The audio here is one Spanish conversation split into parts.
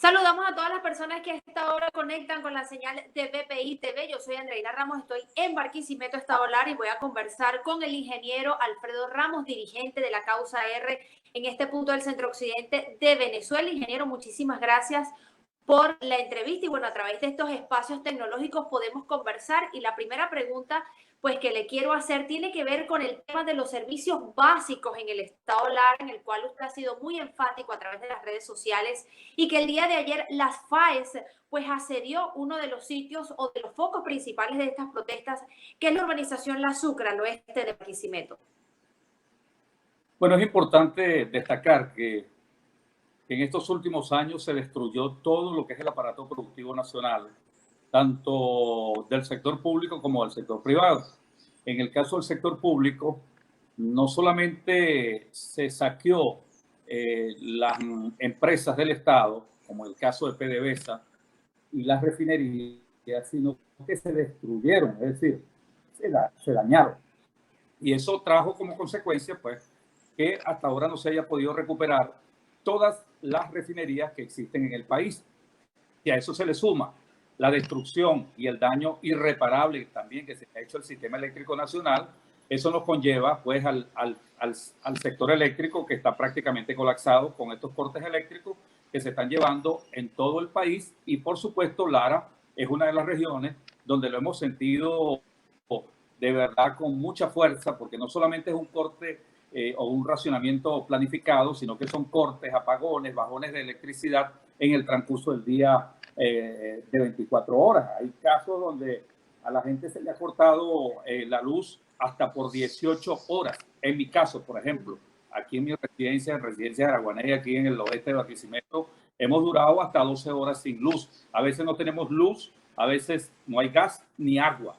Saludamos a todas las personas que a esta hora conectan con la señal de BPI TV. Yo soy Andreina Ramos, estoy en Barquisimeto, Estado Lara, y voy a conversar con el ingeniero Alfredo Ramos, dirigente de la Causa R en este punto del centro occidente de Venezuela. Ingeniero, muchísimas gracias por la entrevista y bueno, a través de estos espacios tecnológicos podemos conversar. Y la primera pregunta pues que le quiero hacer tiene que ver con el tema de los servicios básicos en el Estado Lara, en el cual usted ha sido muy enfático a través de las redes sociales, y que el día de ayer las FAES pues asedió uno de los sitios o de los focos principales de estas protestas, que es la urbanización La Sucre, al oeste de Barquisimeto. Bueno, es importante destacar que en estos últimos años se destruyó todo lo que es el aparato productivo nacional, tanto del sector público como del sector privado. En el caso del sector público, no solamente se saqueó las empresas del Estado, como el caso de PDVSA y las refinerías, sino que se destruyeron, es decir, se dañaron. Y eso trajo como consecuencia, pues, que hasta ahora no se haya podido recuperar todas las refinerías que existen en el país. Y a eso se le suma la destrucción y el daño irreparable también que se ha hecho al sistema eléctrico nacional. Eso nos conlleva pues al sector eléctrico, que está prácticamente colapsado con estos cortes eléctricos que se están llevando en todo el país. Y por supuesto Lara es una de las regiones donde lo hemos sentido de verdad con mucha fuerza, porque no solamente es un corte o un racionamiento planificado, sino que son cortes, apagones, bajones de electricidad en el transcurso del día de 24 horas. Hay casos donde a la gente se le ha cortado la luz hasta por 18 horas. En mi caso, por ejemplo, aquí en mi residencia, de Araguaney, aquí en el oeste de Barquisimeto, hemos durado hasta 12 horas sin luz. A veces no tenemos luz, a veces no hay gas ni agua.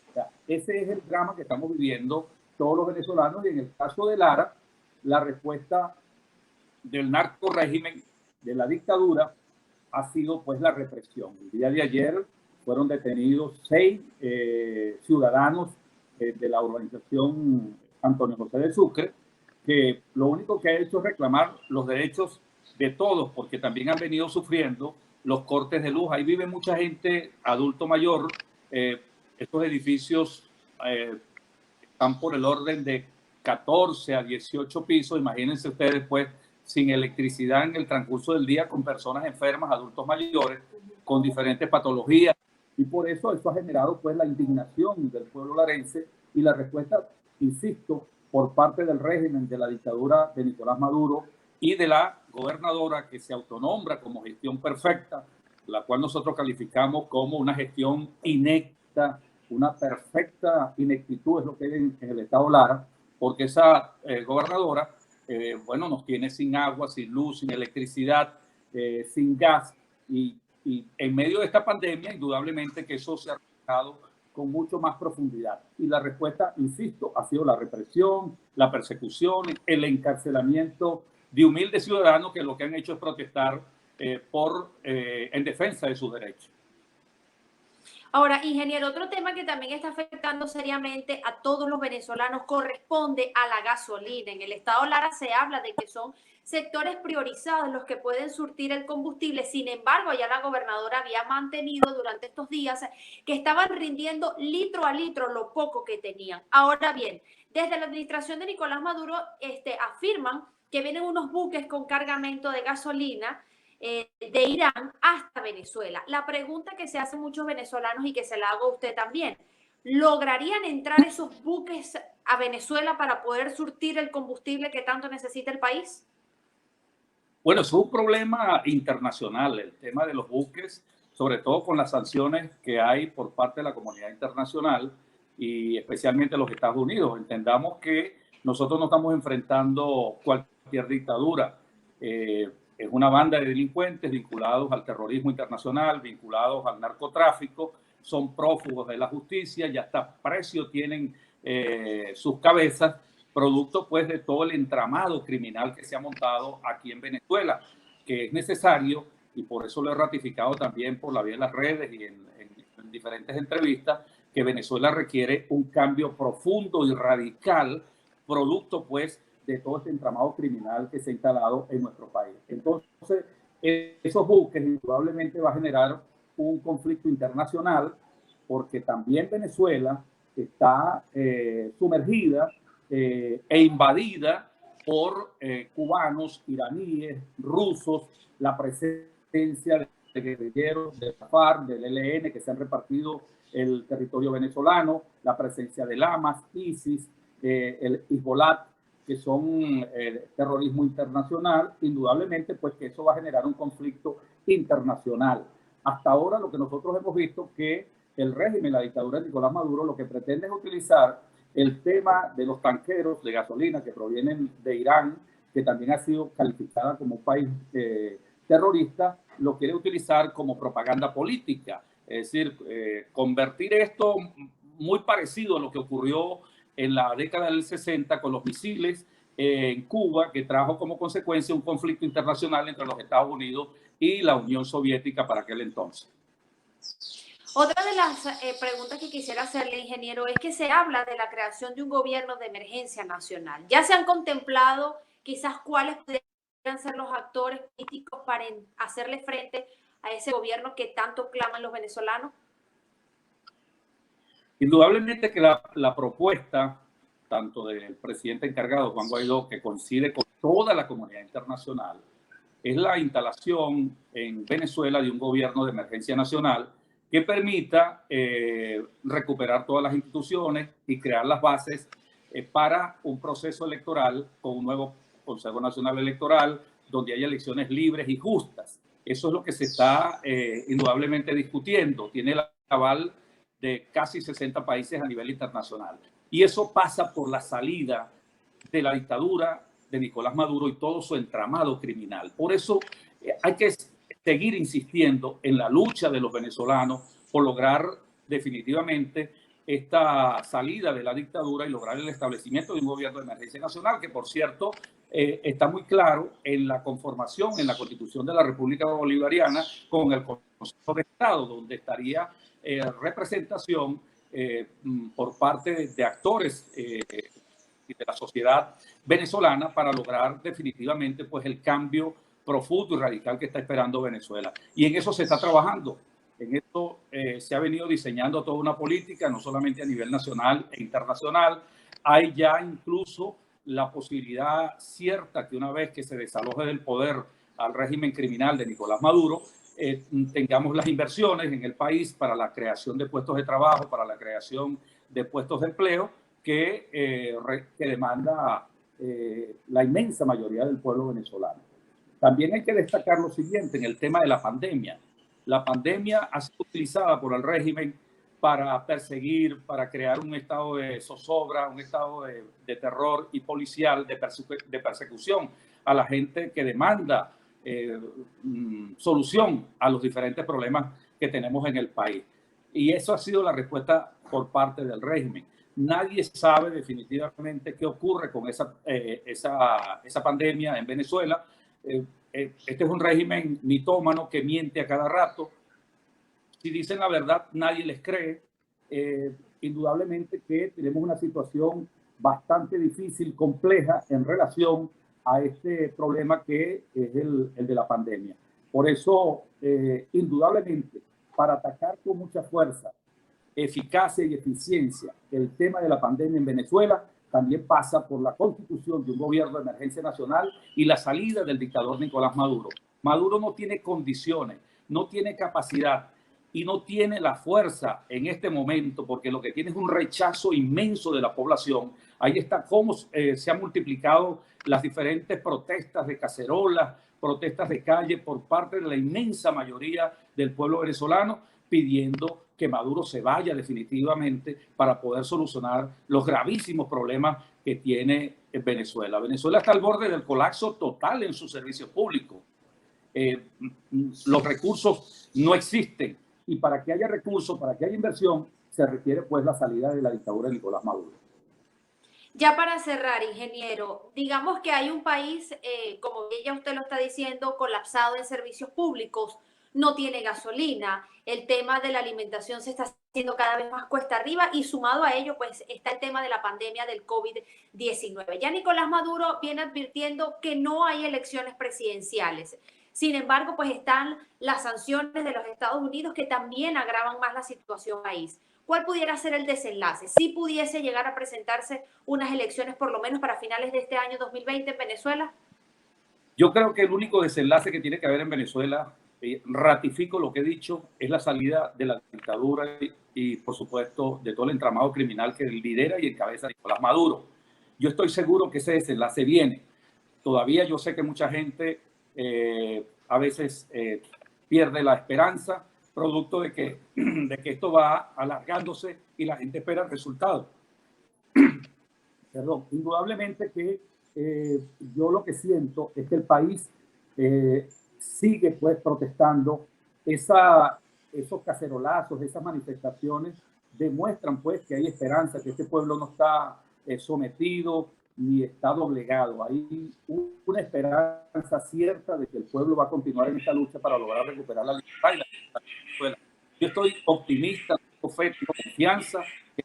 O sea, ese es el drama que estamos viviendo todos los venezolanos. Y en el caso de Lara, la respuesta del narco régimen, de la dictadura, ha sido pues la represión. El día de ayer fueron detenidos 6 ciudadanos de la urbanización Antonio José de Sucre, que lo único que ha hecho es reclamar los derechos de todos, porque también han venido sufriendo los cortes de luz. Ahí vive mucha gente, adulto mayor. Estos edificios están por el orden de 14 a 18 pisos. Imagínense ustedes, pues, sin electricidad en el transcurso del día, con personas enfermas, adultos mayores, con diferentes patologías. Y por eso ha generado pues la indignación del pueblo larense, y la respuesta, insisto, por parte del régimen de la dictadura de Nicolás Maduro y de la gobernadora que se autonombra como gestión perfecta, la cual nosotros calificamos como una gestión inepta, una perfecta ineptitud es lo que hay en el estado Lara, porque esa gobernadora bueno, nos tiene sin agua, sin luz, sin electricidad, sin gas, y en medio de esta pandemia, indudablemente que eso se ha reflejado con mucho más profundidad. Y la respuesta, insisto, ha sido la represión, la persecución, el encarcelamiento de humildes ciudadanos que lo que han hecho es protestar en defensa de sus derechos. Ahora, ingeniero, otro tema que también está afectando seriamente a todos los venezolanos corresponde a la gasolina. En el estado Lara se habla de que son sectores priorizados los que pueden surtir el combustible. Sin embargo, ya la gobernadora había mantenido durante estos días que estaban rindiendo litro a litro lo poco que tenían. Ahora bien, desde la administración de Nicolás Maduro afirman que vienen unos buques con cargamento de gasolina de Irán hasta Venezuela. La pregunta que se hacen muchos venezolanos y que se la hago a usted también: ¿lograrían entrar esos buques a Venezuela para poder surtir el combustible que tanto necesita el país? Bueno, es un problema internacional el tema de los buques, sobre todo con las sanciones que hay por parte de la comunidad internacional y especialmente los Estados Unidos. Entendamos que nosotros no estamos enfrentando cualquier dictadura. Es una banda de delincuentes vinculados al terrorismo internacional, vinculados al narcotráfico, son prófugos de la justicia y hasta precio tienen sus cabezas, producto pues de todo el entramado criminal que se ha montado aquí en Venezuela, que es necesario, y por eso lo he ratificado también por la vía de las redes y en diferentes entrevistas, que Venezuela requiere un cambio profundo y radical, producto pues de todo este entramado criminal que se ha instalado en nuestro país. Entonces, esos buques indudablemente va a generar un conflicto internacional, porque también Venezuela está sumergida e invadida por cubanos, iraníes, rusos, la presencia de guerrilleros de la FARC, del ELN, que se han repartido el territorio venezolano, la presencia del Hamas, ISIS, el Hezbollah, que son terrorismo internacional. Indudablemente, pues que eso va a generar un conflicto internacional. Hasta ahora lo que nosotros hemos visto que el régimen, la dictadura de Nicolás Maduro, lo que pretende es utilizar el tema de los tanqueros de gasolina que provienen de Irán, que también ha sido calificada como un país terrorista, lo quiere utilizar como propaganda política. Es decir, convertir esto muy parecido a lo que ocurrió en la década del 60 con los misiles en Cuba, que trajo como consecuencia un conflicto internacional entre los Estados Unidos y la Unión Soviética para aquel entonces. Otra de las preguntas que quisiera hacerle, ingeniero, es que se habla de la creación de un gobierno de emergencia nacional. ¿Ya se han contemplado quizás cuáles podrían ser los actores políticos para hacerle frente a ese gobierno que tanto claman los venezolanos? Indudablemente que la propuesta, tanto del presidente encargado, Juan Guaidó, que coincide con toda la comunidad internacional, es la instalación en Venezuela de un gobierno de emergencia nacional que permita recuperar todas las instituciones y crear las bases para un proceso electoral con un nuevo Consejo Nacional Electoral, donde haya elecciones libres y justas. Eso es lo que se está indudablemente discutiendo. Tiene el aval de casi 60 países a nivel internacional. Y eso pasa por la salida de la dictadura de Nicolás Maduro y todo su entramado criminal. Por eso hay que seguir insistiendo en la lucha de los venezolanos por lograr definitivamente esta salida de la dictadura y lograr el establecimiento de un gobierno de emergencia nacional, que por cierto está muy claro en la conformación, en la Constitución de la República Bolivariana, con el Consejo de Estado, donde estaría representación por parte de actores de la sociedad venezolana para lograr definitivamente pues el cambio profundo y radical que está esperando Venezuela. Y en eso se está trabajando. En esto se ha venido diseñando toda una política, no solamente a nivel nacional e internacional. Hay ya incluso la posibilidad cierta que una vez que se desaloje del poder al régimen criminal de Nicolás Maduro, tengamos las inversiones en el país para la creación de puestos de trabajo, para la creación de puestos de empleo que demanda la inmensa mayoría del pueblo venezolano. También hay que destacar lo siguiente en el tema de la pandemia. La pandemia ha sido utilizada por el régimen para perseguir, para crear un estado de zozobra, un estado de terror y policial, de persecución a la gente que demanda solución a los diferentes problemas que tenemos en el país. Y eso ha sido la respuesta por parte del régimen. Nadie sabe definitivamente qué ocurre con esa pandemia en Venezuela. Este es un régimen mitómano que miente a cada rato. Si dicen la verdad, nadie les cree. Indudablemente que tenemos una situación bastante difícil, compleja en relación a este problema que es el de la pandemia. Por eso, indudablemente, para atacar con mucha fuerza, eficacia y eficiencia el tema de la pandemia en Venezuela, también pasa por la constitución de un gobierno de emergencia nacional y la salida del dictador Nicolás Maduro. Maduro no tiene condiciones, no tiene capacidad y no tiene la fuerza en este momento, porque lo que tiene es un rechazo inmenso de la población. Ahí está cómo se han multiplicado las diferentes protestas de cacerolas, protestas de calle por parte de la inmensa mayoría del pueblo venezolano, pidiendo que Maduro se vaya definitivamente para poder solucionar los gravísimos problemas que tiene Venezuela. Venezuela está al borde del colapso total en sus servicios públicos. Los recursos no existen y para que haya recursos, para que haya inversión, se requiere pues la salida de la dictadura de Nicolás Maduro. Ya para cerrar, ingeniero, digamos que hay un país, como ya usted lo está diciendo, colapsado en servicios públicos, no tiene gasolina, el tema de la alimentación se está haciendo cada vez más cuesta arriba y sumado a ello, pues está el tema de la pandemia del COVID-19. Ya Nicolás Maduro viene advirtiendo que no hay elecciones presidenciales. Sin embargo, pues están las sanciones de los Estados Unidos que también agravan más la situación país. ¿Cuál pudiera ser el desenlace? Si pudiese llegar a presentarse unas elecciones por lo menos para finales de este año 2020 en Venezuela. Yo creo que el único desenlace que tiene que haber en Venezuela, ratifico lo que he dicho, es la salida de la dictadura y, por supuesto, de todo el entramado criminal que lidera y encabeza Nicolás Maduro. Yo estoy seguro que ese desenlace viene. Todavía yo sé que mucha gente a veces pierde la esperanza, producto de que esto va alargándose y la gente espera el resultado. Perdón, indudablemente que yo lo que siento es que el país sigue pues protestando. Esos cacerolazos, esas manifestaciones demuestran pues que hay esperanza, que este pueblo no está sometido ni está doblegado. Hay una esperanza cierta de que el pueblo va a continuar en esta lucha para lograr recuperar la libertad y la Venezuela. Yo estoy optimista, tengo fe, tengo confianza que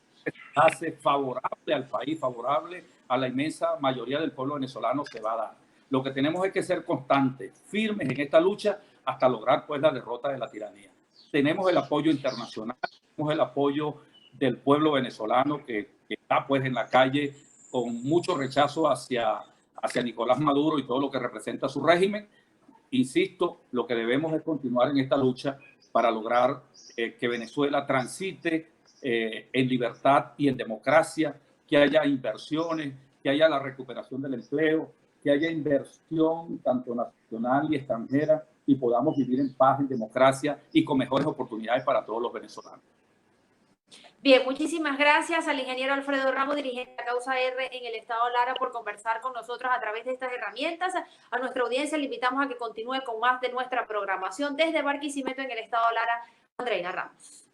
hace favorable al país, favorable a la inmensa mayoría del pueblo venezolano se va a dar. Lo que tenemos es que ser constantes, firmes en esta lucha hasta lograr pues la derrota de la tiranía. Tenemos el apoyo internacional, tenemos el apoyo del pueblo venezolano que está pues en la calle con mucho rechazo hacia Nicolás Maduro y todo lo que representa su régimen. Insisto, lo que debemos es continuar en esta lucha para lograr que Venezuela transite en libertad y en democracia, que haya inversiones, que haya la recuperación del empleo, que haya inversión tanto nacional y extranjera y podamos vivir en paz, en democracia y con mejores oportunidades para todos los venezolanos. Bien, muchísimas gracias al ingeniero Alfredo Ramos, dirigente de la Causa R en el Estado Lara, por conversar con nosotros a través de estas herramientas. A nuestra audiencia le invitamos a que continúe con más de nuestra programación desde Barquisimeto en el Estado Lara. Andreina Ramos.